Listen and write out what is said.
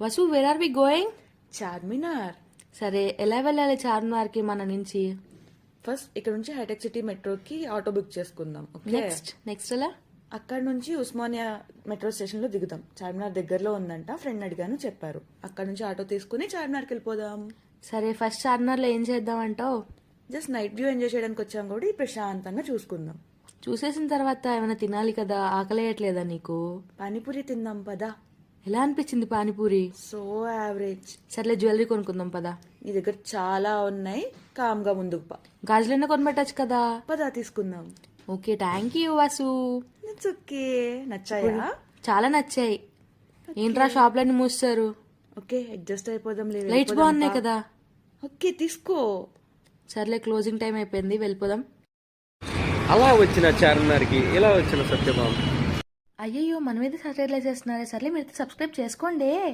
Vasu where are we going? Charminar. సరే, ఎలా వెళ్ళాలి చార్మినార్కి మన నుంచి? ఫస్ట్ ఇక్కడ నుంచి హైటెక్ సిటీ మెట్రోకి ఆటో బుక్ చేసుకుందాం. ఓకే, నెక్స్ట్ ఎలా? అక్కడ నుంచి ఉస్మానియా మెట్రో స్టేషన్ లో దిగుదాం. చార్మినార్ దగ్గరలో ఉందంట, ఫ్రెండ్ అడిగాను చెప్పారు. అక్కడ నుంచి ఆటో తీసుకుని చార్మినార్కి వెళ్ళిపోదాం. సరే, ఫస్ట్ చార్మినార్లో ఏం చేద్దామంటావు? జస్ట్ నైట్ వ్యూ ఎంజాయ్ చేయడానికి వచ్చాం కూడా ప్రశాంతంగా చూసుకుందాం. చూసేసిన తర్వాత ఏమైనా తినాలి కదా, ఆకలేయట్లేదా నీకు? పానీపూరి తిందాం పదా. ఎలా అనిపించింది పానీపూరి? So average. సర్లే, జ్యువెలరీ కొనుక్కుందాం పదా. నీ దగ్గర చాలా ఉన్నాయి, కామ్గా ముందుకు గాజులైనా కొనిపెట్టచ్చు కదా. పదా తీసుకుందాం. Okay, thank you Vasu. It's okay. నచ్చాయా? చాలా నచ్చాయి. ఏంట్రా షాప్లన్నీ మూస్తారు? ఓకే, అడ్జస్ట్ అయిపోదాం. లేదు, లైట్స్ బాగున్నాయి కదా. ఓకే తీసుకో. సర్లే, క్లోజింగ్ టైం అయిపోయింది, వెళ్ళిపోదాం. అలా వచ్చిన చార్మినార్కి ఇలా వచ్చిన సత్యభామ. అయ్యయ్యో, మన మీద సబ్స్క్రైబ్ చేస్తున్నారే. సర్లే, మీరు సబ్స్క్రైబ్ చేసుకోండి.